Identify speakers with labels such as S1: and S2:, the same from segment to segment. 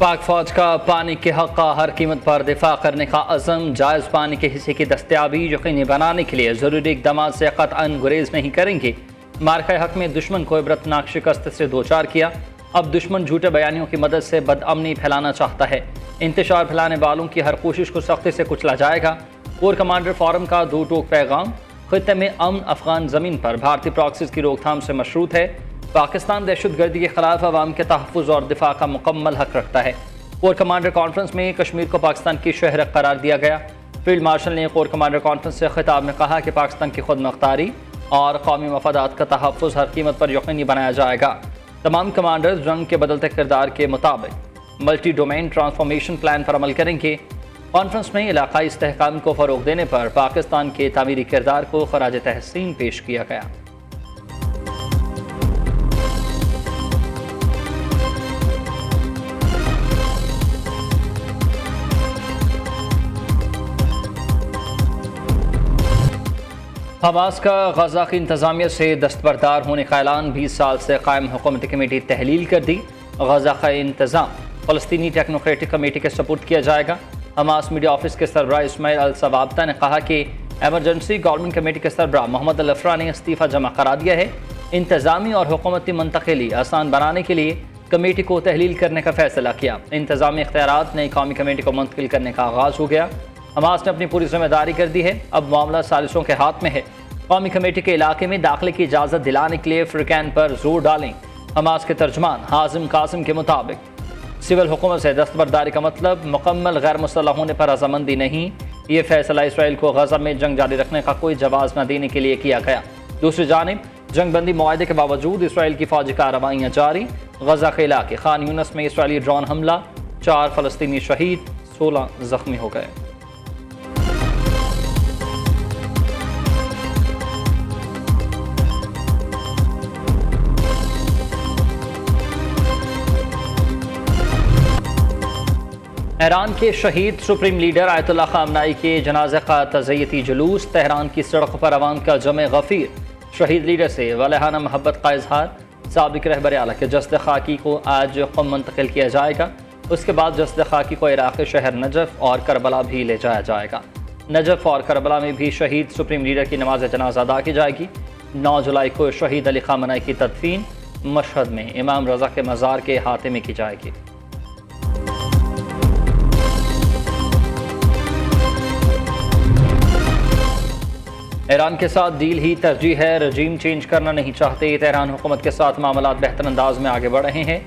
S1: पाक फौज का पानी के हक़ का हर कीमत पर दिफा करने का अज़म, जायज़ पानी के हिस्से की दस्तियाबी यकीनी बनाने के लिए ज़रूरी इक़दाम से क़तअन गुरेज नहीं करेंगे। मार्का हक़ में दुश्मन को इबरतनाक शिकस्त से दो चार किया। अब दुश्मन झूठे बयानियों की मदद से बदअमनी फैलाना चाहता है। इंतशार फैलाने वालों की हर कोशिश को सख्ती से कुचला जाएगा। कोर कमांडर फोरम का दो टोक पैगाम, खित्ते में अमन अफगान ज़मीन पर भारतीय प्रॉक्सीज़ की रोकथाम से मशरूत है। पाकिस्तान दहशतगर्दी के खिलाफ अवाम के तहफ़्फ़ुज़ और दिफा का मुकम्मल हक रखता है। कोर कमांडर कॉन्फ्रेंस में कश्मीर को पाकिस्तान की शहर करार दिया गया। फील्ड मार्शल ने कोर कमांडर कॉन्फ्रेंस से खिताब में कहा कि पाकिस्तान की खुद मुख्तारी और कौमी मफादात का तहफ़्फ़ुज़ हर कीमत पर यकीनी बनाया जाएगा। तमाम कमांडर जंग के बदलते किरदार के मुताबिक मल्टी डोमेन ट्रांसफॉर्मेशन प्लान पर अमल करेंगे। कॉन्फ्रेंस में इलाकाई इस्तेहकाम को फ़रोग़ देने पर पाकिस्तान के तामीरी किरदार को ख़राज तहसीन पेश किया गया। हमास का गजा की इंतज़ामिया से दस्तबरदार होने का ऐलान, 20 साल से कायम हुकूमती कमेटी तहलील कर दी। गजा का इंतज़ाम फ़लस्तीनी टेक्नोक्रेटिक कमेटी के सपुर्द किया जाएगा। हमास मीडिया ऑफिस के सरबराह इस्माइल अल सवाबता ने कहा कि एमरजेंसी गवर्नमेंट कमेटी के सरबराह मोहम्मद अल अफरा ने इस्तीफ़ा जमा करा दिया है। इंतज़ामी और हुकूमती मुंतकिली आसान बनाने के लिए कमेटी को तहलील करने का फैसला किया। इंतज़ामी इख्तियारात नई कौमी कमेटी को मुंतकिल करने का आगाज़ हो गया। हमास ने अपनी पूरी जिम्मेदारी कर दी है। अब मामला सालिसों के हाथ में है। कौमी कमेटी के इलाके में दाखिले की इजाज़त दिलाने के लिए फ्रिकैन पर जोर डालें। हमास के तर्जमान हाजिम कासिम के मुताबिक सिविल हुकूमत से दस्तबरदारी का मतलब मुकम्मल गैर मुसल्लह होने पर रजामंदी नहीं। ये फैसला इसराइल को गजा में जंग जारी रखने का कोई जवाब न देने के लिए किया गया। दूसरी जानिब जंग बंदी मुआहदे के बावजूद इसराइल की फौजी कार्रवाइयाँ जारी। गजा के इलाके खान यूनस में इसराइली ड्रोन हमला, 4 फ़लस्तीनी शहीद, 16 जख्मी हो गए। ईरान के शहीद सुप्रीम लीडर आयतुल्लाह ख़ामनाई के जनाजे का तज़य्यती जुलूस, तेहरान की सड़क पर अवाम का जमे गफ़ीर। शहीद लीडर से वालहाना मोहब्बत का इजहार। साबिक़ रहबर आला के जस्द खाकी को आज क़ुम मुंतकिल किया जाएगा। उसके बाद जस्द खाकी को इराक़ के शहर नजफ़ और करबला भी ले जाया जाएगा। नजफ़ और करबला में भी शहीद सुप्रीम लीडर की नमाज जनाजा अदा की जाएगी। 9 जुलाई को शहीद अली ख़ामनाई की तदफीन मशहद में इमाम रज़ा के मज़ार के हाथे में की जाएगी। ईरान के साथ डील ही तरजीह है, रजीम चेंज करना नहीं चाहते। तेहरान हुकूमत के साथ मामलात बेहतर अंदाज में आगे बढ़ रहे हैं।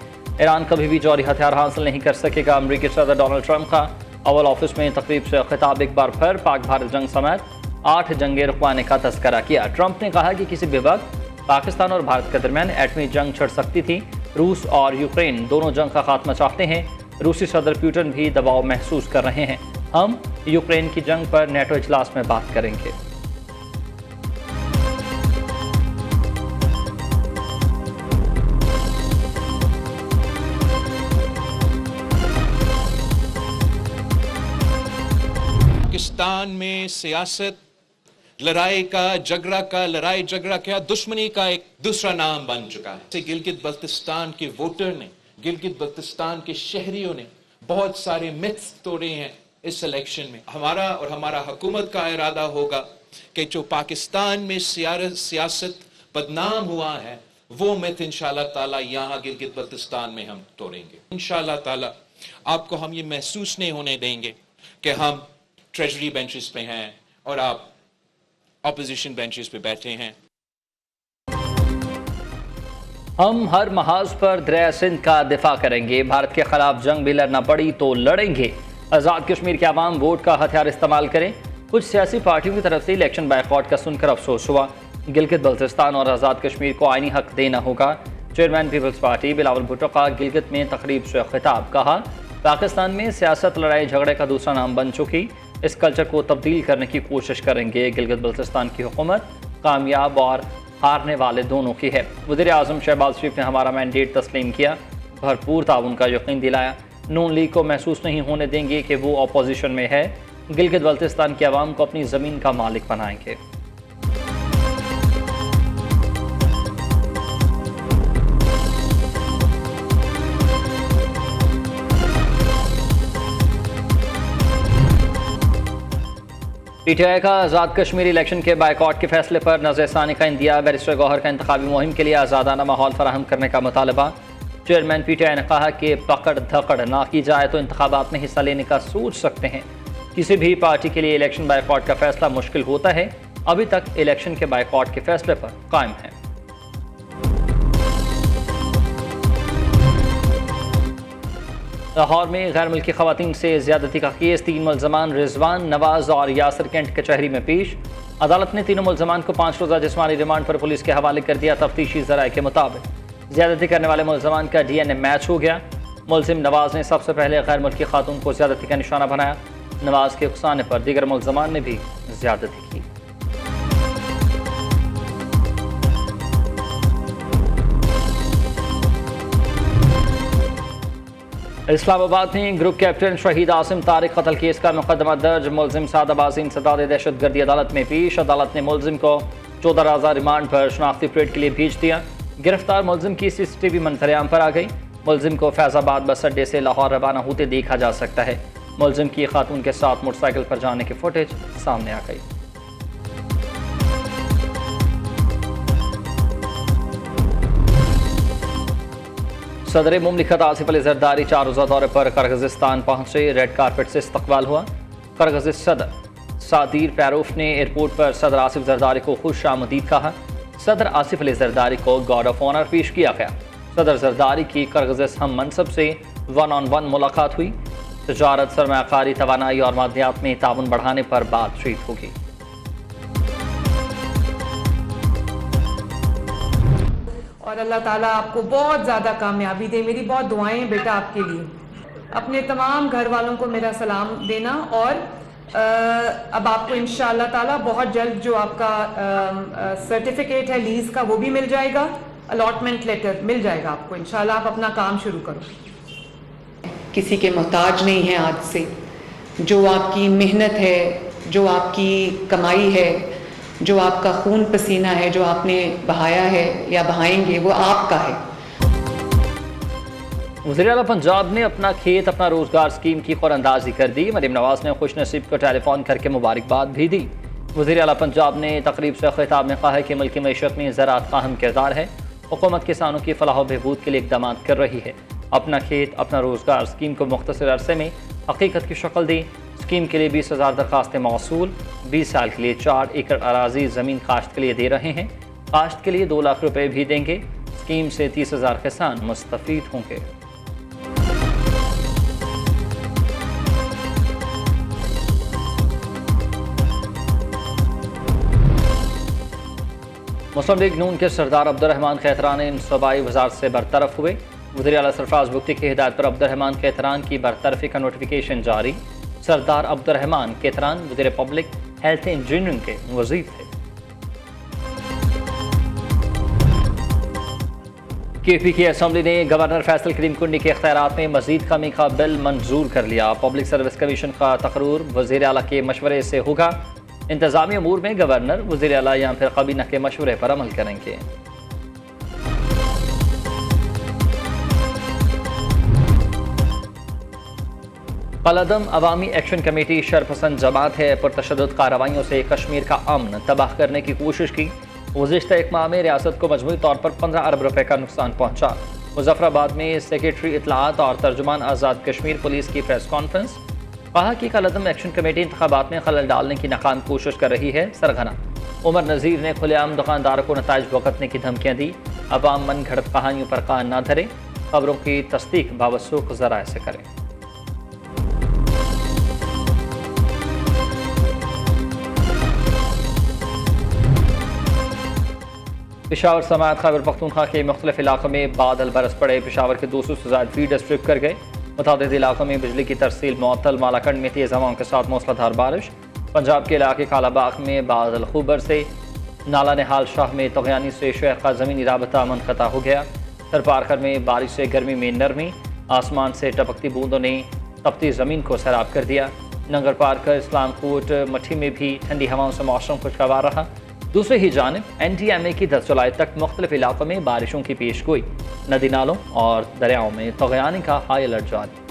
S1: ईरान कभी भी जौहरी हथियार हासिल नहीं कर सकेगा। अमरीकी सदर डोनाल्ड ट्रंप का ओवल ऑफिस में तकरीब से खिताब एक बार फिर पाक भारत जंग समेत 8 जंगें रुकवाने का तस्करा किया। ट्रंप ने कहा कि किसी भी वक्त पाकिस्तान और भारत के दरमियान एटमी जंग छिड़ सकती थी। रूस और यूक्रेन दोनों जंग का खात्मा चाहते हैं। रूसी सदर पुतिन भी दबाव महसूस कर रहे हैं। हम यूक्रेन की जंग पर नेटो इजलास में बात करेंगे।
S2: पाकिस्तान में सियासत लड़ाई झगड़ा क्या दुश्मनी का एक दूसरा नाम बन चुका है। गिलगित बल्तिस्तान के वोटर ने, गिलगित बल्तिस्तान के शहरियों ने बहुत सारे मिथ्स तोड़े हैं इस इलेक्शन में। हमारा और हमारा हुकूमत का इरादा होगा कि जो पाकिस्तान में सियासत बदनाम हुआ है वो मिथ इंशाल्लाह ताला यहाँ गिलगित बल्तिस्तान में हम तोड़ेंगे। इंशाल्लाह ताला आपको हम ये महसूस नहीं होने देंगे कि हम ट्रेजरी बेंचेस पे हैं और आप ऑपोजिशन बेंचेस पे बैठे हैं।
S1: हम हर महाज पर दरिया सिंध का दिफा करेंगे। भारत के खिलाफ जंग भी लड़ना पड़ी तो लड़ेंगे। आज़ाद कश्मीर के अवाम वोट का हथियार इस्तेमाल करें। कुछ सियासी पार्टियों की तरफ से इलेक्शन बायकॉट का सुनकर अफसोस हुआ। गिलगित बल्तिस्तान और आज़ाद कश्मीर को आईनी हक देना होगा। चेयरमैन पीपल्स पार्टी बिलावल भुट्टो का गिलगित में तकरीब से खिताब। कहा, पाकिस्तान में सियासत लड़ाई झगड़े का दूसरा नाम बन चुकी। इस कल्चर को तब्दील करने की कोशिश करेंगे। गिलगित बल्तिस्तान की हुकूमत कामयाब और हारने वाले दोनों की है। वज़ीर आज़म शहबाज शरीफ ने हमारा मैंडेट तस्लीम किया, भरपूर ताउन का यकीन दिलाया। नून लीग को महसूस नहीं होने देंगे कि वो अपोजिशन में है। गिलगित बल्तिस्तान के अवाम को अपनी ज़मीन का मालिक बनाएंगे। PTI का आज़ाद कश्मीर इलेक्शन के बाइकआउट के फैसले पर नज़रसानी का इंदिया। बैरिस्टर गौहर का इंतखाबी मुहिम के लिए आज़ादाना माहौल फराहम करने का मुतालबा। चेयरमैन PTI ने कहा कि पकड़ धकड़ ना की जाए तो इंतखाबात में हिस्सा लेने का सोच सकते हैं। किसी भी पार्टी के लिए इलेक्शन बाइकआउट का फैसला मुश्किल होता है। अभी तक इलेक्शन के बाइकआउट के फैसले पर कायम है। लाहौर में गैर मुल्की खवातीन से ज्यादती का केस। 3 मुल्ज़मान रिजवान, नवाज और यासिर कैंट कचहरी में पेश। अदालत ने तीनों मुल्ज़मान को 5 रोज़ा जिस्मानी रिमांड पर पुलिस के हवाले कर दिया। तफ्तीशी ज़राए के मुताबिक ज्यादती करने वाले मुल्ज़मान का DNA मैच हो गया। मुल्ज़िम नवाज ने सबसे पहले गैर मुल्की खातून को ज्यादती का निशाना बनाया। नवाज के उकसाने पर दीगर मुल्ज़मान ने भी ज्यादती की। इस्लामाबाद में ग्रुप कैप्टन शहीद आसिम तारिक कत्ल केस का मुकदमा दर्ज। मुल्जिम सादाबाजी इंसदाद दहशतगर्दी अदालत में पेश। अदालत ने मुल्जिम को 14 रोज़ा रिमांड पर शनाख्ती परेड के लिए भेज दिया। गिरफ्तार मुल्जिम की CCTV मंजर-ए-आम पर आ गई। मुल्जिम को फैजाबाद बस अड्डे से लाहौर रवाना होते देखा जा सकता है। मुल्जिम की खातून के साथ मोटरसाइकिल पर जाने की फुटेज सामने आ गई। सदर मुमलिकत आसिफ अली जरदारी 4 रोज़ा दौरे पर किर्गिज़स्तान पहुंचे। रेड कारपेट से इस्तकबाल हुआ। किर्गिज़ सदर सादीर पैरोफ ने एयरपोर्ट पर सदर आसिफ जरदारी को खुश आमदीद कहा। सदर आसिफ अली जरदारी को गार्ड ऑफ ऑनर पेश किया गया। सदर जरदारी की किर्गिज़ हम मनसब से 1-on-1 मुलाकात हुई। तजारत, सरमायाकारी, तवानाई और मादियात में ताउन बढ़ाने पर बातचीत होगी।
S3: और अल्लाह ताला आपको बहुत ज़्यादा कामयाबी दे। मेरी बहुत दुआएं हैं बेटा आपके लिए। अपने तमाम घर वालों को मेरा सलाम देना। और अब आपको इंशाअल्लाह ताला बहुत जल्द जो आपका सर्टिफिकेट है लीज का वो भी मिल जाएगा। अलॉटमेंट लेटर मिल जाएगा आपको। इंशाअल्लाह आप अपना काम शुरू करो।
S4: किसी के मोहताज नहीं है आज से। जो आपकी मेहनत है, जो आपकी कमाई है, जो आपका खून पसीना है, जो आपने बहाया है या बहाएंगे, वो आपका है।
S1: वज़ीर आला पंजाब ने अपना खेत अपना रोजगार स्कीम की ख़ुरअंदाज़ी कर दी। मरीम नवाज ने खुश नसीब को टेलीफोन करके मुबारकबाद भी दी। वज़ीर आला पंजाब ने तकरीब से खिताब में कहा कि मुल्की मईशत में ज़राअत का अहम किरदार है। हुकूमत किसानों की फलाह बहबूद के लिए इक़दाम कर रही है। अपना खेत अपना रोजगार स्कीम को मुख्तसर अरसे में हकीकत की शक्ल दी। स्कीम के लिए 20,000 दरखास्तें मौसूल। 20 साल के लिए 4 एकड़ अराजी ज़मीन काश्त के लिए दे रहे हैं। काश्त के लिए 2 लाख रुपए भी देंगे। स्कीम से 30,000 किसान मुस्तफ़ीद होंगे। मुस्लिम लीग नून के सरदार अब्दुर्रहमान खैतरान सूबाई वज़ारत से बरतरफ हुए। वज़ीर आला सरफराज बुख्ती की हिदायत पर अब्दुर्रहमान खैतरान की बरतरफी का नोटिफिकेशन जारी। सरदार अब्दुर्रहमान खैतरान वज़ीर पब्लिक हेल्थ इंजीनियरिंग के वज़ीर थे। KP की असम्बली ने गवर्नर फैसल करीम कुंडी के इख्तियारात में मज़ीद कमी का बिल मंजूर कर लिया। पब्लिक सर्विस कमीशन का तकरूर वज़ीर आला के मशवरे से होगा। इंतज़ामी अमूर में गवर्नर वज़ीर आला या फिर काबीना के मशवरे पर अमल करेंगे। कलअदम अवामी एक्शन कमेटी शरपसंद जमात है। पुरतशद्दुद कार्रवाइयों से कश्मीर का अमन तबाह करने की कोशिश की। गुज़िश्ता एक माह में रियासत को मजमूई तौर पर 15 अरब रुपए का नुकसान पहुंचा। मुजफ्फराबाद में सेक्रेटरी इत्तलाआत और तर्जुमान आज़ाद कश्मीर पुलिस की प्रेस कॉन्फ्रेंस। कहा कि कलअदम एक्शन कमेटी इंतखाबात में खलल डालने की नाकाम कोशिश कर रही है। सरगना उमर नज़ीर ने खुलेआम दुकानदारों को नताइज भुगतने की धमकियाँ दी। अवाम मन घड़त कहानियों पर कान न धरे। खबरों की तस्दीक बावसूख ज़राए से करें। पेशावर समात खैबर पख्तूनख्वा के मुख्तलिफ इलाकों में बादल बरस पड़े। पेशावर के 200 से ज़ायद फीडर्स ट्रिप कर गए। मुतादिद इलाकों में बिजली की तरसील मुअत्तल। मालाकंड में तेज़ हवाओं के साथ मूसलाधार बारिश। पंजाब के इलाके कालाबाग में बादल खूब बरसे। नाला निहाल शाह में तगयानी से शेख का ज़मीनी राबता मुनक़ता हो गया। सरपारकर में बारिश से गर्मी में नरमी। आसमान से टपकती बूंदों ने तपती ज़मीन को सैराब कर दिया। नंगर पारकर इस्लामकोट मठी में भी ठंडी हवाओं से मौसम खुशगवार रहा। दूसरी ही जानिब NDMA की 10 जुलाई तक मुख्तलिफ इलाकों में बारिशों की पेश गोई। नदी नालों और दरियाओं में तगयानी का हाई अलर्ट जारी।